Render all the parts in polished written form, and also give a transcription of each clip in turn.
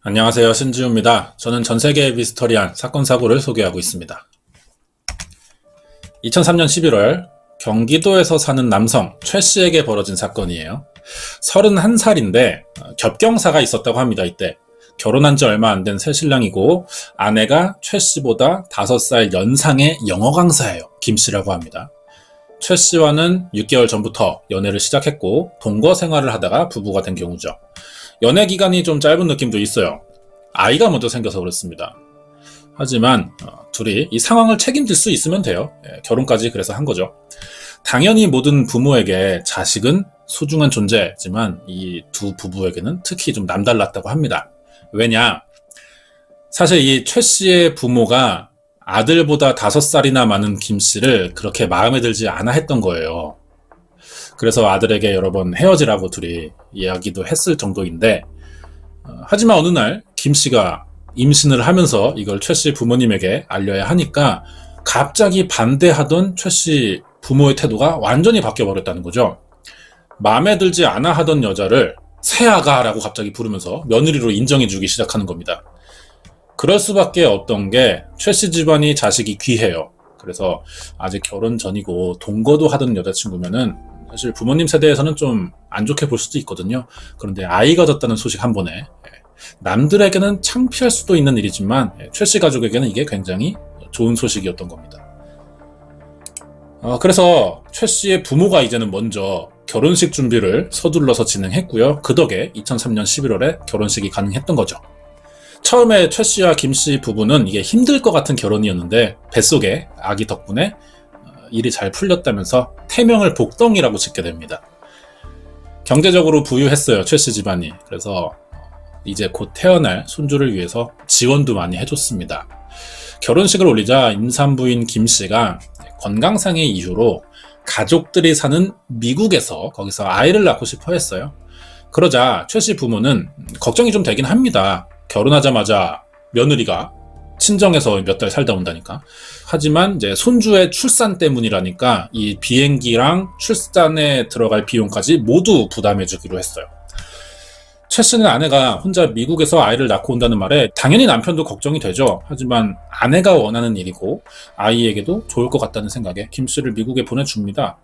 안녕하세요. 신지우입니다. 저는 전세계의 미스터리한 사건 사고를 소개하고 있습니다. 2003년 11월 경기도에서 사는 남성 최 씨에게 벌어진 사건이에요. 31살인데 겹경사가 있었다고 합니다. 이때 결혼한 지 얼마 안 된 새신랑이고 아내가 최 씨보다 5살 연상의 영어 강사예요. 김 씨라고 합니다. 최 씨와는 6개월 전부터 연애를 시작했고 동거 생활을 하다가 부부가 된 경우죠. 연애 기간이 좀 짧은 느낌도 있어요. 아이가 먼저 생겨서 그렇습니다. 하지만 둘이 이 상황을 책임질 수 있으면 돼요. 결혼까지 그래서 한 거죠. 당연히 모든 부모에게 자식은 소중한 존재지만 이 두 부부에게는 특히 좀 남달랐다고 합니다. 왜냐? 사실 이 최 씨의 부모가 아들보다 5살이나 많은 김 씨를 그렇게 마음에 들지 않아 했던 거예요. 그래서 아들에게 여러 번 헤어지라고 둘이 이야기도 했을 정도인데 하지만 어느 날 김 씨가 임신을 하면서 이걸 최 씨 부모님에게 알려야 하니까 갑자기 반대하던 최 씨 부모의 태도가 완전히 바뀌어버렸다는 거죠. 마음에 들지 않아 하던 여자를 새아가라고 갑자기 부르면서 며느리로 인정해주기 시작하는 겁니다. 그럴 수밖에 없던 게 최 씨 집안이 자식이 귀해요. 그래서 아직 결혼 전이고 동거도 하던 여자친구면은 사실 부모님 세대에서는 좀 안 좋게 볼 수도 있거든요. 그런데 아이가 졌다는 소식 한 번에 남들에게는 창피할 수도 있는 일이지만 최 씨 가족에게는 이게 굉장히 좋은 소식이었던 겁니다. 그래서 최 씨의 부모가 이제는 먼저 결혼식 준비를 서둘러서 진행했고요. 그 덕에 2003년 11월에 결혼식이 가능했던 거죠. 처음에 최 씨와 김 씨 부부는 이게 힘들 것 같은 결혼이었는데 뱃속에 아기 덕분에 일이 잘 풀렸다면서 태명을 복덩이라고 짓게 됩니다. 경제적으로 부유했어요. 최 씨 집안이. 그래서 이제 곧 태어날 손주를 위해서 지원도 많이 해줬습니다. 결혼식을 올리자 임산부인 김 씨가 건강상의 이유로 가족들이 사는 미국에서 거기서 아이를 낳고 싶어 했어요. 그러자 최 씨 부모는 걱정이 좀 되긴 합니다. 결혼하자마자 며느리가 친정에서 몇 달 살다 온다니까. 하지만 이제 손주의 출산 때문이라니까 이 비행기랑 출산에 들어갈 비용까지 모두 부담해주기로 했어요. 최 씨는 아내가 혼자 미국에서 아이를 낳고 온다는 말에 당연히 남편도 걱정이 되죠. 하지만 아내가 원하는 일이고 아이에게도 좋을 것 같다는 생각에 김 씨를 미국에 보내줍니다.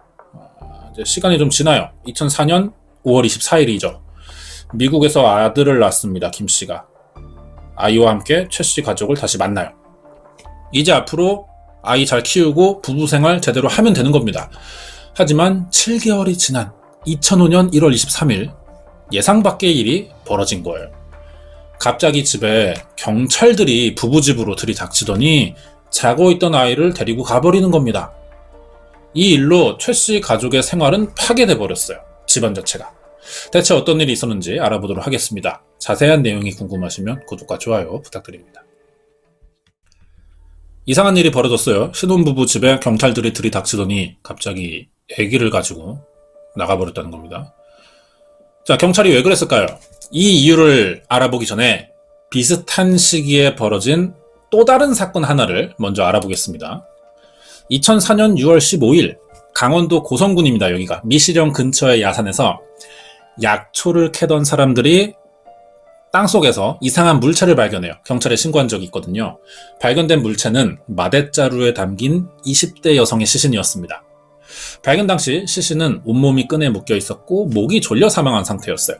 이제 시간이 좀 지나요. 2004년 5월 24일이죠. 미국에서 아들을 낳습니다. 김 씨가. 아이와 함께 최 씨 가족을 다시 만나요. 이제 앞으로 아이 잘 키우고 부부 생활 제대로 하면 되는 겁니다. 하지만 7개월이 지난 2005년 1월 23일 예상 밖의 일이 벌어진 거예요. 갑자기 집에 경찰들이 부부 집으로 들이닥치더니 자고 있던 아이를 데리고 가버리는 겁니다. 이 일로 최 씨 가족의 생활은 파괴돼 버렸어요. 집안 자체가. 대체 어떤 일이 있었는지 알아보도록 하겠습니다. 자세한 내용이 궁금하시면 구독과 좋아요 부탁드립니다. 이상한 일이 벌어졌어요. 신혼부부 집에 경찰들이 들이닥치더니 갑자기 아기를 가지고 나가버렸다는 겁니다. 자, 경찰이 왜 그랬을까요? 이 이유를 알아보기 전에 비슷한 시기에 벌어진 또 다른 사건 하나를 먼저 알아보겠습니다. 2004년 6월 15일 강원도 고성군입니다. 여기가 미시령 근처의 야산에서 약초를 캐던 사람들이 땅속에서 이상한 물체를 발견해요. 경찰에 신고한 적이 있거든요. 발견된 물체는 마대자루에 담긴 20대 여성의 시신이었습니다. 발견 당시 시신은 온몸이 끈에 묶여 있었고 목이 졸려 사망한 상태였어요.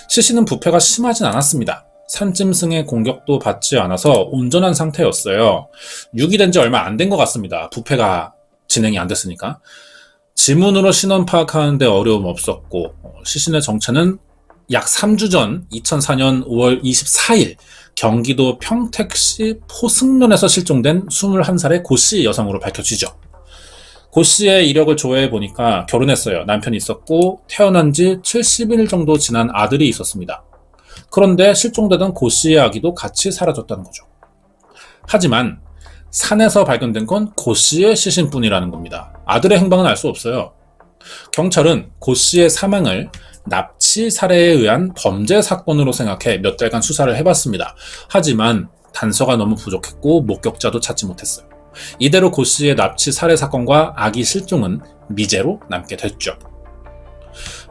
시신은 부패가 심하진 않았습니다. 산짐승의 공격도 받지 않아서 온전한 상태였어요. 유기된 지 얼마 안 된 것 같습니다. 부패가 진행이 안 됐으니까. 지문으로 신원 파악하는데 어려움 없었고 시신의 정체는 약 3주 전 2004년 5월 24일 경기도 평택시 포승면에서 실종된 21살의 고씨 여성으로 밝혀지죠. 고씨의 이력을 조회해 보니까 결혼했어요. 남편이 있었고 태어난 지 70일 정도 지난 아들이 있었습니다. 그런데 실종되던 고씨의 아기도 같이 사라졌다는 거죠. 하지만 산에서 발견된 건 고씨의 시신뿐이라는 겁니다. 아들의 행방은 알 수 없어요. 경찰은 고씨의 사망을 납치 살해에 의한 범죄 사건으로 생각해 몇 달간 수사를 해봤습니다. 하지만 단서가 너무 부족했고 목격자도 찾지 못했어요. 이대로 고씨의 납치 살해 사건과 아기 실종은 미제로 남게 됐죠.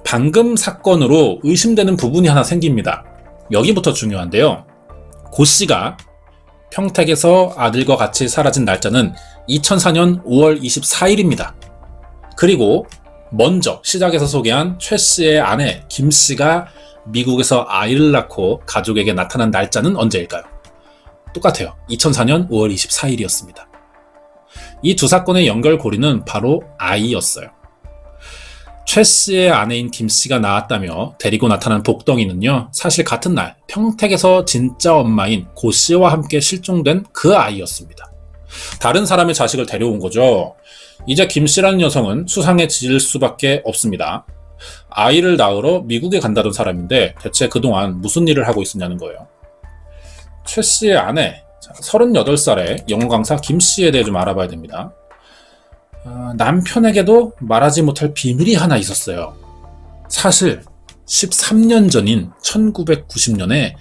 방금 사건으로 의심되는 부분이 하나 생깁니다. 여기부터 중요한데요. 고 씨가 평택에서 아들과 같이 사라진 날짜는 2004년 5월 24일입니다. 그리고 먼저 시작에서 소개한 최 씨의 아내 김 씨가 미국에서 아이를 낳고 가족에게 나타난 날짜는 언제일까요? 똑같아요. 2004년 5월 24일이었습니다. 이 두 사건의 연결고리는 바로 아이였어요. 최 씨의 아내인 김 씨가 낳았다며 데리고 나타난 복덩이는요, 사실 같은 날 평택에서 진짜 엄마인 고 씨와 함께 실종된 그 아이였습니다. 다른 사람의 자식을 데려온 거죠. 이제 김 씨라는 여성은 수상해질 수밖에 없습니다. 아이를 낳으러 미국에 간다던 사람인데 대체 그동안 무슨 일을 하고 있었냐는 거예요. 최 씨의 아내, 38살의 영어 강사 김 씨에 대해 좀 알아봐야 됩니다. 남편에게도 말하지 못할 비밀이 하나 있었어요. 사실 13년 전인 1990년에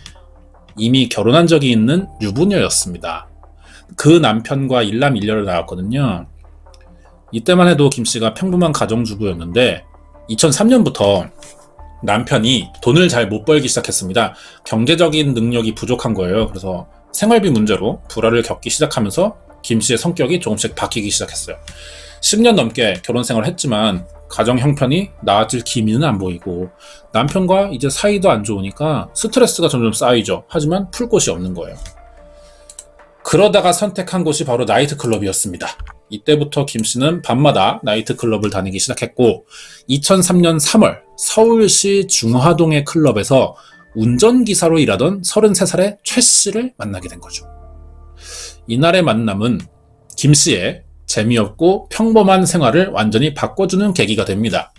이미 결혼한 적이 있는 유부녀였습니다. 그 남편과 일남 일녀를 낳았거든요. 이때만 해도 김 씨가 평범한 가정주부였는데 2003년부터 남편이 돈을 잘 못 벌기 시작했습니다. 경제적인 능력이 부족한 거예요. 그래서 생활비 문제로 불화를 겪기 시작하면서 김 씨의 성격이 조금씩 바뀌기 시작했어요. 10년 넘게 결혼 생활을 했지만 가정 형편이 나아질 기미는 안 보이고 남편과 이제 사이도 안 좋으니까 스트레스가 점점 쌓이죠. 하지만 풀 곳이 없는 거예요. 그러다가 선택한 곳이 바로 나이트클럽이었습니다. 이때부터 김 씨는 밤마다 나이트클럽을 다니기 시작했고 2003년 3월 서울시 중화동의 클럽에서 운전기사로 일하던 33살의 최 씨를 만나게 된 거죠. 이날의 만남은 김 씨의 재미없고 평범한 생활을 완전히 바꿔주는 계기가 됩니다.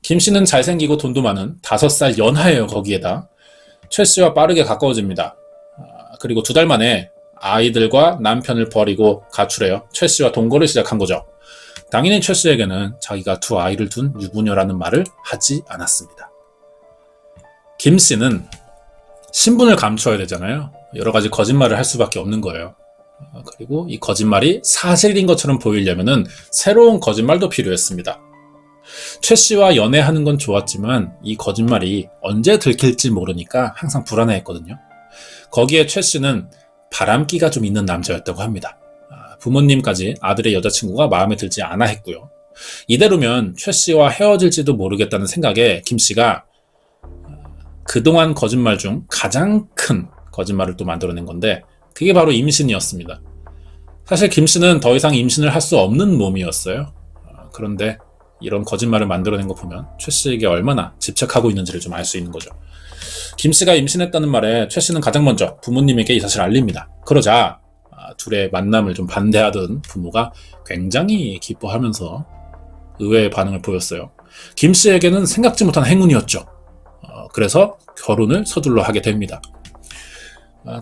김 씨는 잘생기고 돈도 많은 5살 연하예요. 거기에다 최 씨와 빠르게 가까워집니다. 그리고 2달 만에 아이들과 남편을 버리고 가출해요. 최 씨와 동거를 시작한 거죠. 당연히 최 씨에게는 자기가 2 아이를 둔 유부녀라는 말을 하지 않았습니다. 김 씨는 신분을 감춰야 되잖아요. 여러 가지 거짓말을 할 수밖에 없는 거예요. 그리고 이 거짓말이 사실인 것처럼 보이려면은 새로운 거짓말도 필요했습니다. 최 씨와 연애하는 건 좋았지만 이 거짓말이 언제 들킬지 모르니까 항상 불안해했거든요. 거기에 최 씨는 바람기가 좀 있는 남자였다고 합니다. 부모님까지 아들의 여자친구가 마음에 들지 않아 했고요. 이대로면 최 씨와 헤어질지도 모르겠다는 생각에 김 씨가 그동안 거짓말 중 가장 큰 거짓말을 또 만들어낸 건데 그게 바로 임신이었습니다. 사실 김 씨는 더 이상 임신을 할 수 없는 몸이었어요. 그런데 이런 거짓말을 만들어낸 거 보면 최 씨에게 얼마나 집착하고 있는지를 좀 알 수 있는 거죠. 김 씨가 임신했다는 말에 최 씨는 가장 먼저 부모님에게 이 사실을 알립니다. 그러자 둘의 만남을 좀 반대하던 부모가 굉장히 기뻐하면서 의외의 반응을 보였어요. 김 씨에게는 생각지 못한 행운이었죠. 그래서 결혼을 서둘러 하게 됩니다.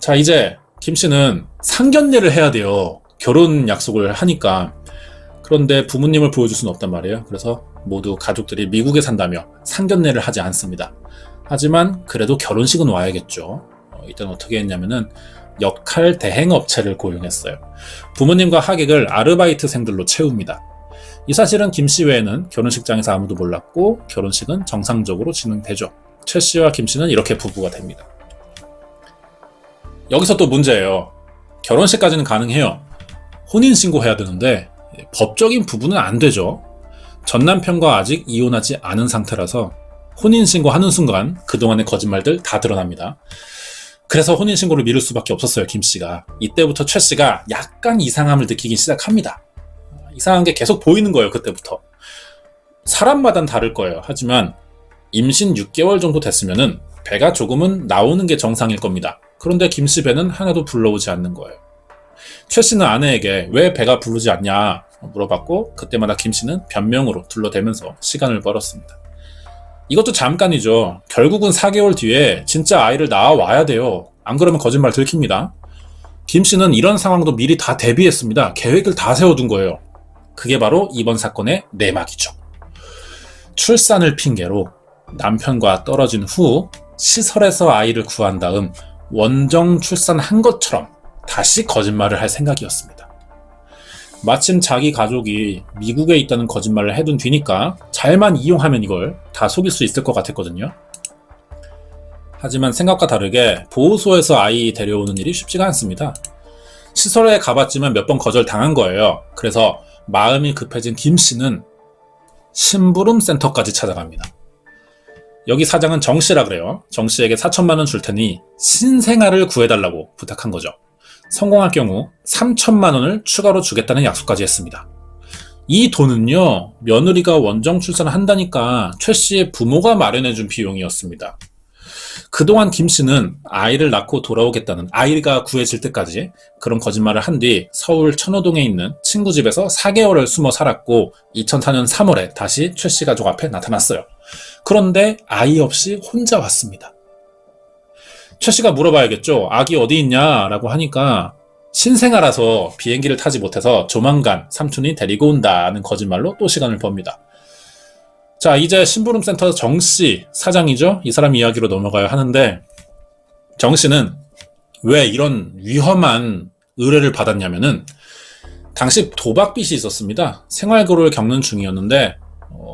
자, 이제 김 씨는 상견례를 해야 돼요. 결혼 약속을 하니까. 그런데 부모님을 보여줄 수는 없단 말이에요. 그래서 모두 가족들이 미국에 산다며 상견례를 하지 않습니다. 하지만 그래도 결혼식은 와야겠죠. 이때는 어떻게 했냐면은 역할 대행 업체를 고용했어요. 부모님과 하객을 아르바이트생들로 채웁니다. 이 사실은 김 씨 외에는 결혼식장에서 아무도 몰랐고 결혼식은 정상적으로 진행되죠. 최 씨와 김 씨는 이렇게 부부가 됩니다. 여기서 또 문제예요. 결혼식까지는 가능해요. 혼인신고해야 되는데 법적인 부분은 안 되죠. 전 남편과 아직 이혼하지 않은 상태라서 혼인신고하는 순간 그동안의 거짓말들 다 드러납니다. 그래서 혼인신고를 미룰 수밖에 없었어요. 김 씨가. 이때부터 최 씨가 약간 이상함을 느끼기 시작합니다. 이상한 게 계속 보이는 거예요. 그때부터. 사람마다는 다를 거예요. 하지만 임신 6개월 정도 됐으면은 배가 조금은 나오는 게 정상일 겁니다. 그런데 김 씨 배는 하나도 불러오지 않는 거예요. 최 씨는 아내에게 왜 배가 부르지 않냐 물어봤고 그때마다 김 씨는 변명으로 둘러대면서 시간을 벌었습니다. 이것도 잠깐이죠. 결국은 4개월 뒤에 진짜 아이를 낳아와야 돼요. 안 그러면 거짓말 들킵니다. 김 씨는 이런 상황도 미리 다 대비했습니다. 계획을 다 세워둔 거예요. 그게 바로 이번 사건의 내막이죠. 출산을 핑계로 남편과 떨어진 후 시설에서 아이를 구한 다음 원정 출산한 것처럼 다시 거짓말을 할 생각이었습니다. 마침 자기 가족이 미국에 있다는 거짓말을 해둔 뒤니까 잘만 이용하면 이걸 다 속일 수 있을 것 같았거든요. 하지만 생각과 다르게 보호소에서 아이 데려오는 일이 쉽지가 않습니다. 시설에 가봤지만 몇 번 거절당한 거예요. 그래서 마음이 급해진 김 씨는 심부름 센터까지 찾아갑니다. 여기 사장은 정 씨라 그래요. 정 씨에게 4천만 원 줄 테니 신생아를 구해달라고 부탁한 거죠. 성공할 경우 3천만 원을 추가로 주겠다는 약속까지 했습니다. 이 돈은요, 며느리가 원정 출산을 한다니까 최 씨의 부모가 마련해준 비용이었습니다. 그동안 김 씨는 아이를 낳고 돌아오겠다는, 아이가 구해질 때까지 그런 거짓말을 한 뒤 서울 천호동에 있는 친구 집에서 4개월을 숨어 살았고 2004년 3월에 다시 최 씨 가족 앞에 나타났어요. 그런데 아이 없이 혼자 왔습니다. 최 씨가 물어봐야겠죠. 아기 어디 있냐? 라고 하니까 신생아라서 비행기를 타지 못해서 조만간 삼촌이 데리고 온다는 거짓말로 또 시간을 법니다. 자, 이제 심부름센터 정 씨, 사장이죠? 이 사람 이야기로 넘어가야 하는데, 정 씨는 왜 이런 위험한 의뢰를 받았냐면은 당시 도박빚이 있었습니다. 생활고를 겪는 중이었는데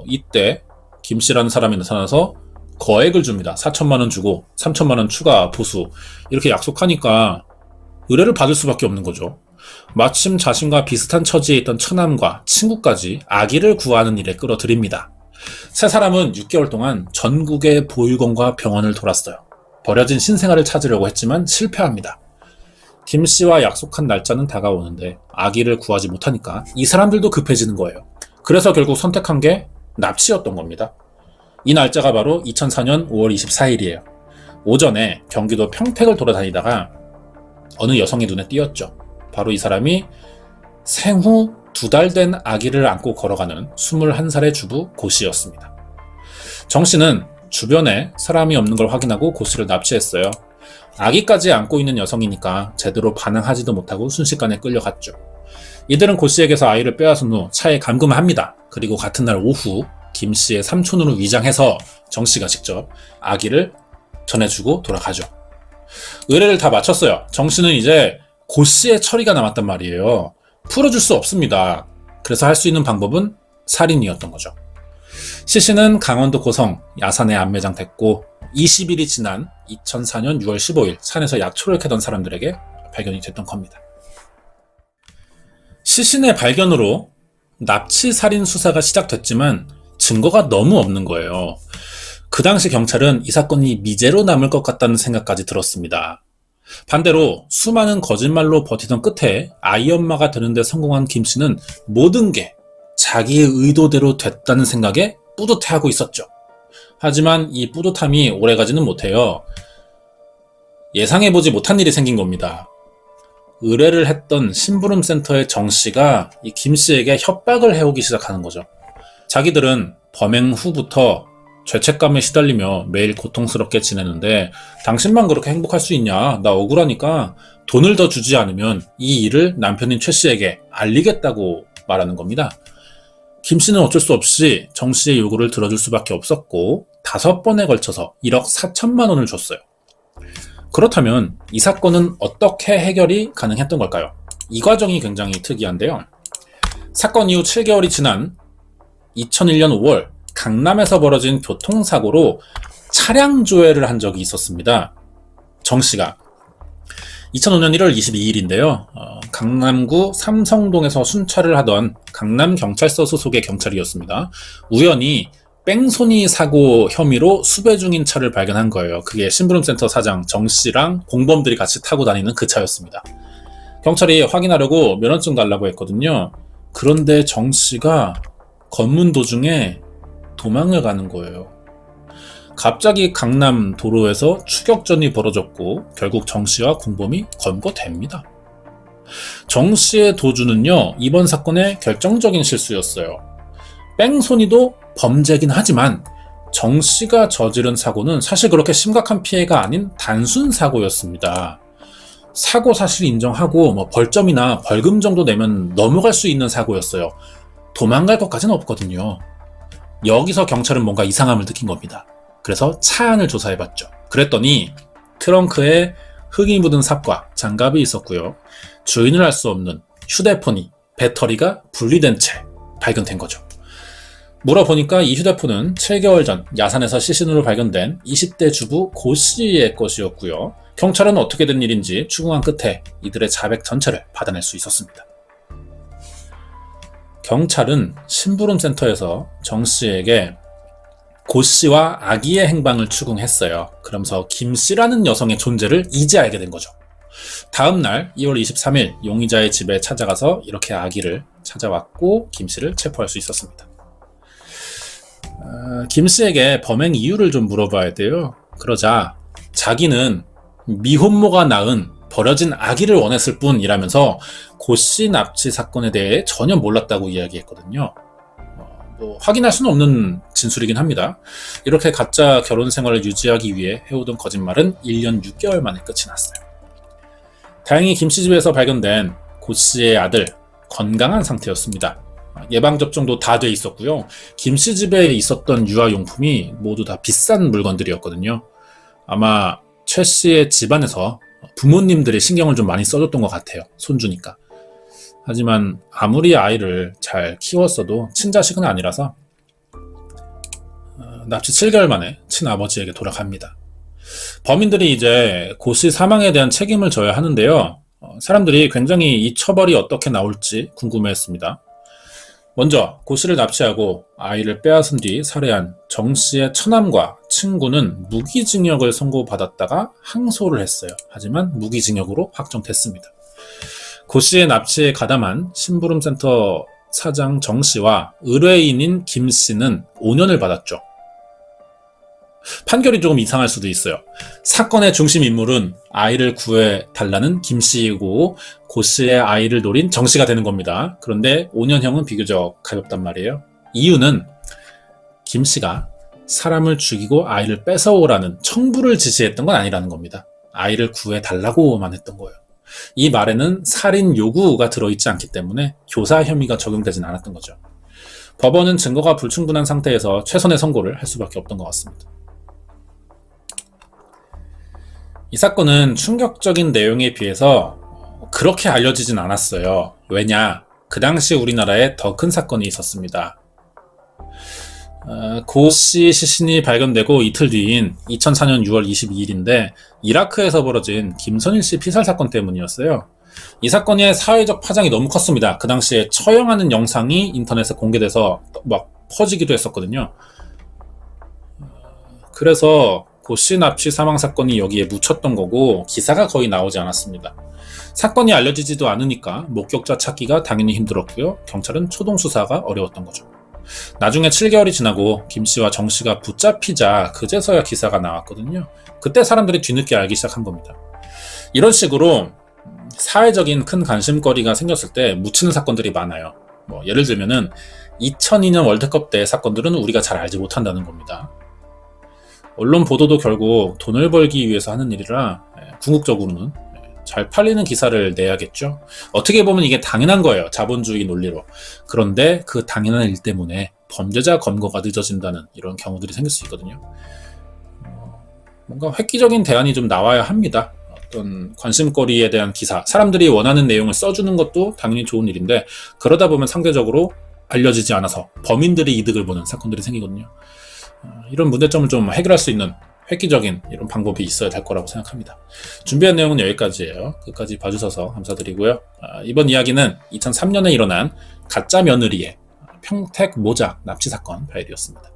이때 김 씨라는 사람이 나타나서 거액을 줍니다. 4천만 원 주고 3천만 원 추가 보수, 이렇게 약속하니까 의뢰를 받을 수밖에 없는 거죠. 마침 자신과 비슷한 처지에 있던 처남과 친구까지 아기를 구하는 일에 끌어들입니다. 세 사람은 6개월 동안 전국의 보육원과 병원을 돌았어요. 버려진 신생아를 찾으려고 했지만 실패합니다. 김 씨와 약속한 날짜는 다가오는데 아기를 구하지 못하니까 이 사람들도 급해지는 거예요. 그래서 결국 선택한 게 납치였던 겁니다. 이 날짜가 바로 2004년 5월 24일이에요. 오전에 경기도 평택을 돌아다니다가 어느 여성의 눈에 띄었죠. 바로 이 사람이 생후 2달 된 아기를 안고 걸어가는 21살의 주부 고 씨였습니다. 정 씨는 주변에 사람이 없는 걸 확인하고 고 씨를 납치했어요. 아기까지 안고 있는 여성이니까 제대로 반항하지도 못하고 순식간에 끌려갔죠. 이들은 고 씨에게서 아이를 빼앗은 후 차에 감금합니다. 그리고 같은 날 오후 김 씨의 삼촌으로 위장해서 정 씨가 직접 아기를 전해주고 돌아가죠. 의뢰를 다 마쳤어요. 정 씨는 이제 고 씨의 처리가 남았단 말이에요. 풀어줄 수 없습니다. 그래서 할 수 있는 방법은 살인이었던 거죠. 시 씨는 강원도 고성 야산에 안매장됐고 20일이 지난 2004년 6월 15일 산에서 약초를 캐던 사람들에게 발견이 됐던 겁니다. 시신의 발견으로 납치 살인 수사가 시작됐지만 증거가 너무 없는 거예요. 그 당시 경찰은 이 사건이 미제로 남을 것 같다는 생각까지 들었습니다. 반대로 수많은 거짓말로 버티던 끝에 아이 엄마가 되는데 성공한 김 씨는 모든 게 자기의 의도대로 됐다는 생각에 뿌듯해하고 있었죠. 하지만 이 뿌듯함이 오래가지는 못해요. 예상해보지 못한 일이 생긴 겁니다. 의뢰를 했던 심부름센터의 정 씨가 이 김 씨에게 협박을 해오기 시작하는 거죠. 자기들은 범행 후부터 죄책감에 시달리며 매일 고통스럽게 지내는데 당신만 그렇게 행복할 수 있냐? 나 억울하니까 돈을 더 주지 않으면 이 일을 남편인 최 씨에게 알리겠다고 말하는 겁니다. 김 씨는 어쩔 수 없이 정 씨의 요구를 들어줄 수밖에 없었고 5번에 걸쳐서 1억 4천만 원을 줬어요. 그렇다면 이 사건은 어떻게 해결이 가능했던 걸까요? 이 과정이 굉장히 특이한데요. 사건 이후 7개월이 지난 2001년 5월 강남에서 벌어진 교통사고로 차량 조회를 한 적이 있었습니다. 정 씨가 2005년 1월 22일인데요. 강남구 삼성동에서 순찰을 하던 강남경찰서 소속의 경찰이었습니다. 우연히 뺑소니 사고 혐의로 수배 중인 차를 발견한 거예요. 그게 심부름센터 사장 정 씨랑 공범들이 같이 타고 다니는 그 차였습니다. 경찰이 확인하려고 면허증 달라고 했거든요. 그런데 정 씨가 검문 도중에 도망을 가는 거예요. 갑자기 강남 도로에서 추격전이 벌어졌고 결국 정 씨와 공범이 검거됩니다. 정 씨의 도주는요, 이번 사건의 결정적인 실수였어요. 뺑소니도 범죄긴 하지만 정 씨가 저지른 사고는 사실 그렇게 심각한 피해가 아닌 단순 사고였습니다. 사고 사실 인정하고 벌점이나 벌금 정도 내면 넘어갈 수 있는 사고였어요. 도망갈 것까지는 없거든요. 여기서 경찰은 뭔가 이상함을 느낀 겁니다. 그래서 차 안을 조사해봤죠. 그랬더니 트렁크에 흙이 묻은 삽과 장갑이 있었고요. 주인을 알 수 없는 휴대폰이 배터리가 분리된 채 발견된 거죠. 물어보니까 이 휴대폰은 7개월 전 야산에서 시신으로 발견된 20대 주부 고 씨의 것이었고요. 경찰은 어떻게 된 일인지 추궁한 끝에 이들의 자백 전체를 받아낼 수 있었습니다. 경찰은 심부름센터에서 정 씨에게 고 씨와 아기의 행방을 추궁했어요. 그러면서 김 씨라는 여성의 존재를 이제 알게 된 거죠. 다음 날 2월 23일 용의자의 집에 찾아가서 이렇게 아기를 찾아왔고 김 씨를 체포할 수 있었습니다. 김 씨에게 범행 이유를 좀 물어봐야 돼요. 그러자 자기는 미혼모가 낳은 버려진 아기를 원했을 뿐이라면서 고 씨 납치 사건에 대해 전혀 몰랐다고 이야기했거든요. 확인할 수는 없는 진술이긴 합니다. 이렇게 가짜 결혼 생활을 유지하기 위해 해오던 거짓말은 1년 6개월 만에 끝이 났어요. 다행히 김 씨 집에서 발견된 고 씨의 아들 건강한 상태였습니다. 예방접종도 다 돼 있었고요. 김 씨 집에 있었던 유아용품이 모두 다 비싼 물건들이었거든요. 아마 최 씨의 집안에서 부모님들이 신경을 좀 많이 써줬던 것 같아요. 손주니까. 하지만 아무리 아이를 잘 키웠어도 친자식은 아니라서 납치 7개월 만에 친아버지에게 돌아갑니다. 범인들이 이제 고 씨 사망에 대한 책임을 져야 하는데요. 사람들이 굉장히 이 처벌이 어떻게 나올지 궁금해했습니다. 먼저 고 씨를 납치하고 아이를 빼앗은 뒤 살해한 정 씨의 처남과 친구는 무기징역을 선고받았다가 항소를 했어요. 하지만 무기징역으로 확정됐습니다. 고 씨의 납치에 가담한 심부름센터 사장 정 씨와 의뢰인인 김 씨는 5년을 받았죠. 판결이 조금 이상할 수도 있어요. 사건의 중심 인물은 아이를 구해달라는 김 씨이고 고 씨의 아이를 노린 정 씨가 되는 겁니다. 그런데 5년형은 비교적 가볍단 말이에요. 이유는 김 씨가 사람을 죽이고 아이를 뺏어오라는 청부를 지시했던 건 아니라는 겁니다. 아이를 구해달라고만 했던 거예요. 이 말에는 살인 요구가 들어있지 않기 때문에 교사 혐의가 적용되진 않았던 거죠. 법원은 증거가 불충분한 상태에서 최선의 선고를 할 수밖에 없던 것 같습니다. 이 사건은 충격적인 내용에 비해서 그렇게 알려지진 않았어요. 왜냐? 그 당시 우리나라에 더 큰 사건이 있었습니다. 고 씨 시신이 발견되고 이틀 뒤인 2004년 6월 22일인데 이라크에서 벌어진 김선일 씨 피살 사건 때문이었어요. 이 사건의 사회적 파장이 너무 컸습니다. 그 당시에 처형하는 영상이 인터넷에 공개돼서 막 퍼지기도 했었거든요. 그래서 고 씨 납치 사망 사건이 여기에 묻혔던 거고 기사가 거의 나오지 않았습니다. 사건이 알려지지도 않으니까 목격자 찾기가 당연히 힘들었고요. 경찰은 초동 수사가 어려웠던 거죠. 나중에 7개월이 지나고 김 씨와 정 씨가 붙잡히자 그제서야 기사가 나왔거든요. 그때 사람들이 뒤늦게 알기 시작한 겁니다. 이런 식으로 사회적인 큰 관심거리가 생겼을 때 묻히는 사건들이 많아요. 예를 들면은 2002년 월드컵 때 사건들은 우리가 잘 알지 못한다는 겁니다. 언론 보도도 결국 돈을 벌기 위해서 하는 일이라 궁극적으로는 잘 팔리는 기사를 내야겠죠. 어떻게 보면 이게 당연한 거예요. 자본주의 논리로. 그런데 그 당연한 일 때문에 범죄자 검거가 늦어진다는 이런 경우들이 생길 수 있거든요. 뭔가 획기적인 대안이 좀 나와야 합니다. 어떤 관심거리에 대한 기사, 사람들이 원하는 내용을 써주는 것도 당연히 좋은 일인데 그러다 보면 상대적으로 알려지지 않아서 범인들이 이득을 보는 사건들이 생기거든요. 이런 문제점을 좀 해결할 수 있는 획기적인 이런 방법이 있어야 될 거라고 생각합니다. 준비한 내용은 여기까지예요. 끝까지 봐주셔서 감사드리고요. 이번 이야기는 2003년에 일어난 가짜 며느리의 평택 모자 납치 사건 파일이었습니다.